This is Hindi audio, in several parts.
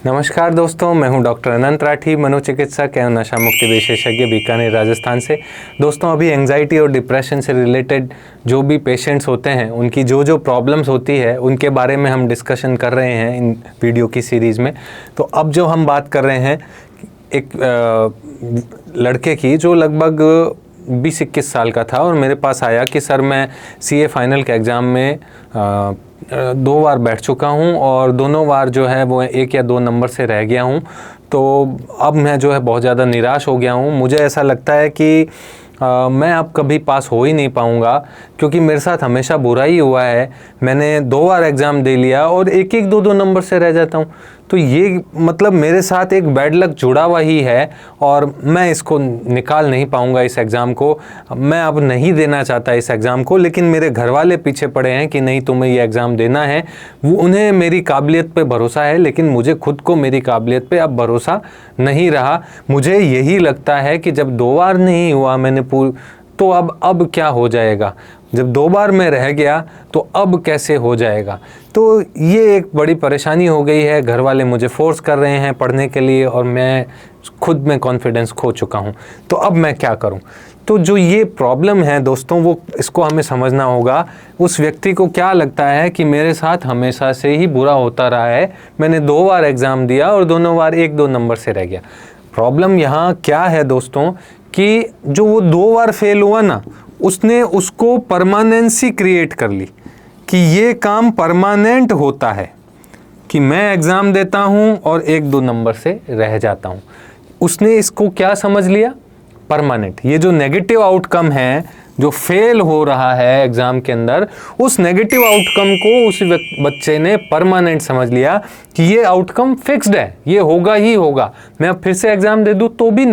नमस्कार दोस्तों, मैं हूं डॉक्टर अनंत राठी, मनोचिकित्सक एवं नशा मुक्ति विशेषज्ञ बीकानेर राजस्थान से। दोस्तों, अभी एंग्जाइटी और डिप्रेशन से रिलेटेड जो भी पेशेंट्स होते हैं उनकी जो प्रॉब्लम्स होती है उनके बारे में हम डिस्कशन कर रहे हैं इन वीडियो की सीरीज़ में। तो अब जो हम बात कर रहे हैं एक लड़के की जो लगभग 20-21 साल का था और मेरे पास आया कि सर मैं CA फाइनल के एग्ज़ाम में 2 बार बैठ चुका हूं और दोनों बार जो है वो 1 या 2 नंबर से रह गया हूं। तो अब मैं जो है बहुत ज़्यादा निराश हो गया हूं। मुझे ऐसा लगता है कि मैं अब कभी पास हो ही नहीं पाऊंगा, क्योंकि मेरे साथ हमेशा बुरा ही हुआ है। मैंने 2 बार एग्ज़ाम दे लिया और 1-1, 2-2 नंबर से रह जाता हूँ। तो ये मतलब मेरे साथ एक बैड लक जुड़ा हुआ ही है और मैं इसको निकाल नहीं पाऊंगा इस एग्ज़ाम को। मैं अब नहीं देना चाहता इस एग्ज़ाम को, लेकिन मेरे घर वाले पीछे पड़े हैं कि नहीं तुम्हें ये एग्ज़ाम देना है। वो उन्हें मेरी काबिलियत पे भरोसा है, लेकिन मुझे खुद को मेरी काबिलियत पे अब भरोसा नहीं रहा। मुझे यही लगता है कि जब 2 बार नहीं हुआ मैंने तो अब क्या हो जाएगा। जब 2 बार मैं रह गया तो अब कैसे हो जाएगा। तो ये एक बड़ी परेशानी हो गई है। घर वाले मुझे फोर्स कर रहे हैं पढ़ने के लिए और मैं खुद में कॉन्फिडेंस खो चुका हूँ। तो अब मैं क्या करूँ। तो जो ये प्रॉब्लम है दोस्तों, वो इसको हमें समझना होगा। उस व्यक्ति को क्या लगता है कि मेरे साथ हमेशा से ही बुरा होता रहा है, मैंने 2 बार एग्ज़ाम दिया और दोनों बार 1-2 नंबर से रह गया। प्रॉब्लम यहाँ क्या है दोस्तों कि जो वो 2 बार फेल हुआ ना, उसने उसको परमानेंसी क्रिएट कर ली कि ये काम परमानेंट होता है कि मैं एग्ज़ाम देता हूँ और 1-2 नंबर से रह जाता हूँ। उसने इसको क्या समझ लिया, परमानेंट। ये जो नेगेटिव आउटकम है, जो फेल हो रहा है एग्ज़ाम के अंदर, उस नेगेटिव आउटकम को उस बच्चे ने परमानेंट समझ लिया कि ये आउटकम फिक्स्ड है, ये होगा ही होगा। मैं अब फिर से एग्ज़ाम दे दूँ तो भी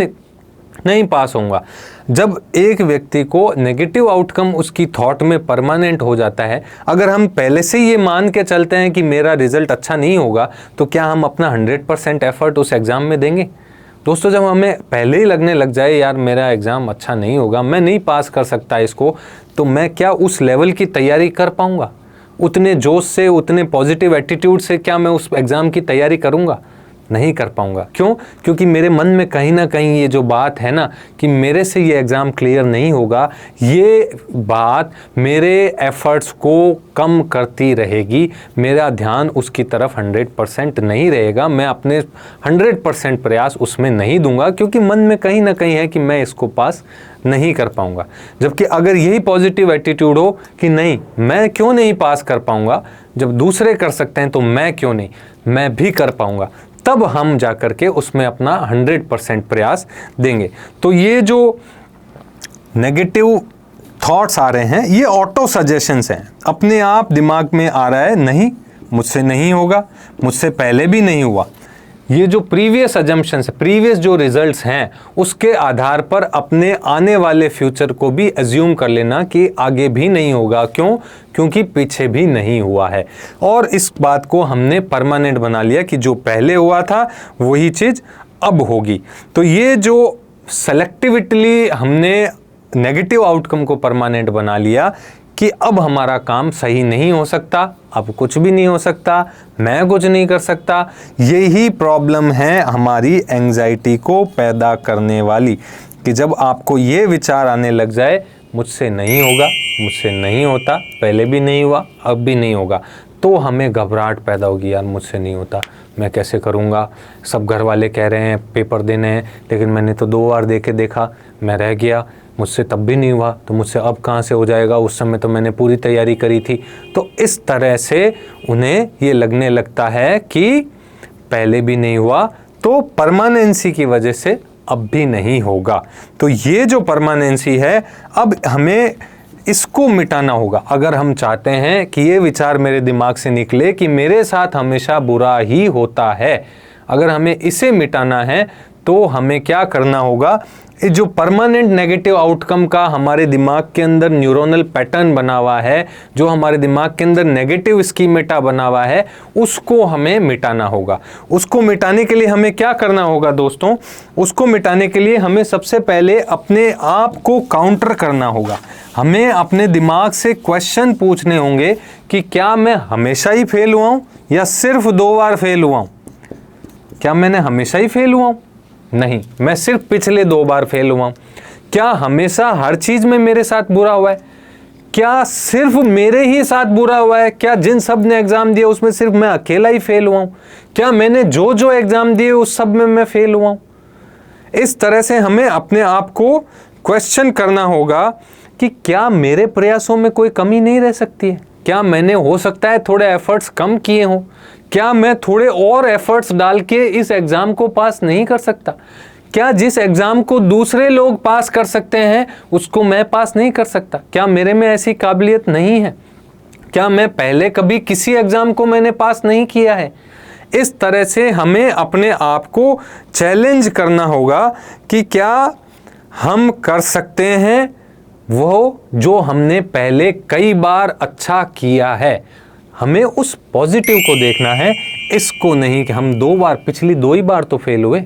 नहीं पास होऊंगा। जब एक व्यक्ति को नेगेटिव आउटकम उसकी थॉट में परमानेंट हो जाता है, अगर हम पहले से ये मान के चलते हैं कि मेरा रिजल्ट अच्छा नहीं होगा, तो क्या हम अपना 100% एफर्ट उस एग्ज़ाम में देंगे। दोस्तों, जब हमें पहले ही लगने लग जाए यार मेरा एग्ज़ाम अच्छा नहीं होगा, मैं नहीं पास कर सकता इसको, तो मैं क्या उस लेवल की तैयारी कर पाऊँगा। उतने जोश से, उतने पॉजिटिव एटीट्यूड से क्या मैं उस एग्ज़ाम की तैयारी करूँगा। नहीं कर पाऊंगा। क्यों? क्योंकि मेरे मन में कहीं ना कहीं ये जो बात है ना कि मेरे से ये एग्ज़ाम क्लियर नहीं होगा, ये बात मेरे एफर्ट्स को कम करती रहेगी। मेरा ध्यान उसकी तरफ 100% नहीं रहेगा। मैं अपने 100% प्रयास उसमें नहीं दूंगा, क्योंकि मन में कहीं ना कहीं है कि मैं इसको पास नहीं कर पाऊंगा। जबकि अगर यही पॉजिटिव एटीट्यूड हो कि नहीं, मैं क्यों नहीं पास कर पाऊंगा, जब दूसरे कर सकते हैं तो मैं क्यों नहीं, मैं भी कर पाऊंगा, तब हम जाकर के उसमें अपना 100% प्रयास देंगे। तो ये जो नेगेटिव थॉट्स आ रहे हैं, ये ऑटो सजेशंस हैं। अपने आप दिमाग में आ रहा है नहीं मुझसे नहीं होगा, मुझसे पहले भी नहीं हुआ। ये जो प्रीवियस अजम्पशंस, प्रीवियस जो रिजल्ट्स हैं, उसके आधार पर अपने आने वाले फ्यूचर को भी एज्यूम कर लेना कि आगे भी नहीं होगा। क्यों? क्योंकि पीछे भी नहीं हुआ है। और इस बात को हमने परमानेंट बना लिया कि जो पहले हुआ था वही चीज़ अब होगी। तो ये जो सेलेक्टिविटली हमने नेगेटिव आउटकम को परमानेंट बना लिया कि अब हमारा काम सही नहीं हो सकता, अब कुछ भी नहीं हो सकता, मैं कुछ नहीं कर सकता। यही प्रॉब्लम है हमारी एंग्जाइटी को पैदा करने वाली, कि जब आपको ये विचार आने लग जाए मुझसे नहीं होगा, मुझसे नहीं होता, पहले भी नहीं हुआ, अब भी नहीं होगा, तो हमें घबराहट पैदा होगी। यार मुझसे नहीं होता, मैं कैसे करूँगा। सब घर वाले कह रहे हैं पेपर देने हैं, लेकिन मैंने तो 2 बार दे के देखा, मैं रह गया, मुझसे तब भी नहीं हुआ, तो मुझसे अब कहाँ से हो जाएगा, उस समय तो मैंने पूरी तैयारी करी थी। तो इस तरह से उन्हें ये लगने लगता है कि पहले भी नहीं हुआ तो परमानेंसी की वजह से अब भी नहीं होगा। तो ये जो परमानेंसी है, अब हमें इसको मिटाना होगा। अगर हम चाहते हैं कि ये विचार मेरे दिमाग से निकले कि मेरे साथ हमेशा बुरा ही होता है, अगर हमें इसे मिटाना है तो हमें क्या करना होगा, जो परमानेंट नेगेटिव आउटकम का हमारे दिमाग के अंदर न्यूरोनल पैटर्न बना हुआ है, जो हमारे दिमाग के अंदर नेगेटिव स्कीमेटा बना हुआ है, उसको हमें मिटाना होगा। उसको मिटाने के लिए हमें क्या करना होगा दोस्तों, उसको मिटाने के लिए हमें सबसे पहले अपने आप को काउंटर करना होगा। हमें अपने दिमाग से क्वेश्चन पूछने होंगे कि क्या मैं हमेशा ही फेल हुआ हूँ या सिर्फ 2 बार फेल हुआ हूँ। क्या मैंने हमेशा ही फेल हुआ हूँ? नहीं, मैं सिर्फ पिछले 2 बार फेल हुआ हूँ। क्या हमेशा हर चीज़ में मेरे साथ बुरा हुआ है? क्या सिर्फ मेरे ही साथ बुरा हुआ है? क्या जिन सब ने एग्ज़ाम दिया उसमें सिर्फ मैं अकेला ही फेल हुआ हूँ? क्या मैंने जो जो एग्ज़ाम दिए उस सब में मैं फेल हुआ हूँ? इस तरह से हमें अपने आप को क्वेश्चन करना होगा कि क्या मेरे प्रयासों में कोई कमी नहीं रह सकती है? क्या मैंने हो सकता है थोड़े एफर्ट्स कम किए हों? क्या मैं थोड़े और एफर्ट्स डाल के इस एग्ज़ाम को पास नहीं कर सकता? क्या जिस एग्ज़ाम को दूसरे लोग पास कर सकते हैं उसको मैं पास नहीं कर सकता? क्या मेरे में ऐसी काबिलियत नहीं है? क्या मैं पहले कभी किसी एग्ज़ाम को मैंने पास नहीं किया है? इस तरह से हमें अपने आप को चैलेंज करना होगा कि क्या हम कर सकते हैं वो जो हमने पहले कई बार अच्छा किया है। हमें उस पॉजिटिव को देखना है, इसको नहीं कि हम 2 बार, पिछली 2 ही बार तो फेल हुए,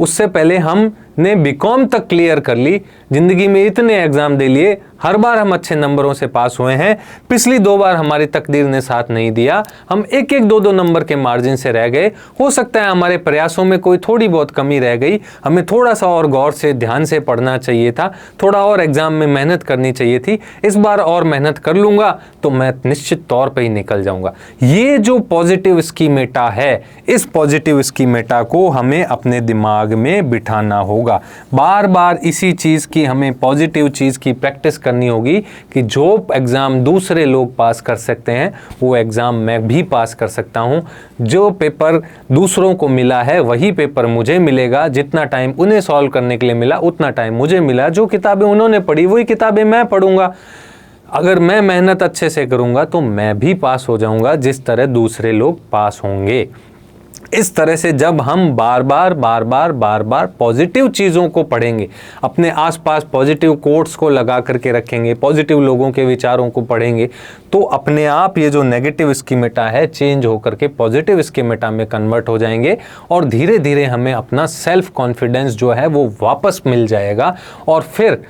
उससे पहले हमने बीकॉम तक क्लियर कर ली, ज़िंदगी में इतने एग्ज़ाम दे लिए, हर बार हम अच्छे नंबरों से पास हुए हैं। पिछली 2 बार हमारी तकदीर ने साथ नहीं दिया, हम 1-1, 2-2 नंबर के मार्जिन से रह गए। हो सकता है हमारे प्रयासों में कोई थोड़ी बहुत कमी रह गई, हमें थोड़ा सा और गौर से ध्यान से पढ़ना चाहिए था, थोड़ा और एग्ज़ाम में मेहनत करनी चाहिए थी। इस बार और मेहनत कर लूँगा तो मैं निश्चित तौर पर ही निकल जाऊँगा। ये जो पॉजिटिव स्कीमेटा है, इस पॉजिटिव स्कीमेटा को हमें अपने दिमाग में बिठाना होगा। बार बार इसी चीज़ की, हमें पॉजिटिव चीज़ की प्रैक्टिस करनी होगी कि जो एग्ज़ाम दूसरे लोग पास कर सकते हैं वो एग्ज़ाम मैं भी पास कर सकता हूं। जो पेपर दूसरों को मिला है वही पेपर मुझे मिलेगा। जितना टाइम उन्हें सॉल्व करने के लिए मिला उतना टाइम मुझे मिला। जो किताबें उन्होंने पढ़ी वही किताबें मैं पढ़ूंगा। अगर मैं मेहनत अच्छे से करूंगा तो मैं भी पास हो जाऊंगा जिस तरह दूसरे लोग पास होंगे। इस तरह से जब हम बार बार पॉजिटिव चीज़ों को पढ़ेंगे, अपने आसपास पॉजिटिव कोट्स को लगा करके रखेंगे, पॉजिटिव लोगों के विचारों को पढ़ेंगे, तो अपने आप ये जो नेगेटिव स्कीमेटा है चेंज होकर के पॉजिटिव स्कीमेटा में कन्वर्ट हो जाएंगे और धीरे धीरे हमें अपना सेल्फ कॉन्फिडेंस जो है वो वापस मिल जाएगा। और फिर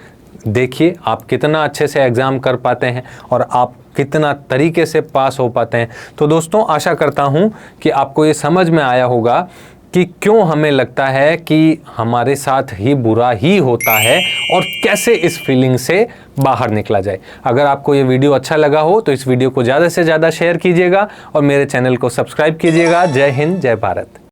देखिए आप कितना अच्छे से एग्ज़ाम कर पाते हैं और आप कितना तरीके से पास हो पाते हैं। तो दोस्तों, आशा करता हूं कि आपको ये समझ में आया होगा कि क्यों हमें लगता है कि हमारे साथ ही बुरा ही होता है और कैसे इस फीलिंग से बाहर निकला जाए। अगर आपको ये वीडियो अच्छा लगा हो तो इस वीडियो को ज़्यादा से ज़्यादा शेयर कीजिएगा और मेरे चैनल को सब्सक्राइब कीजिएगा। जय हिंद, जय भारत।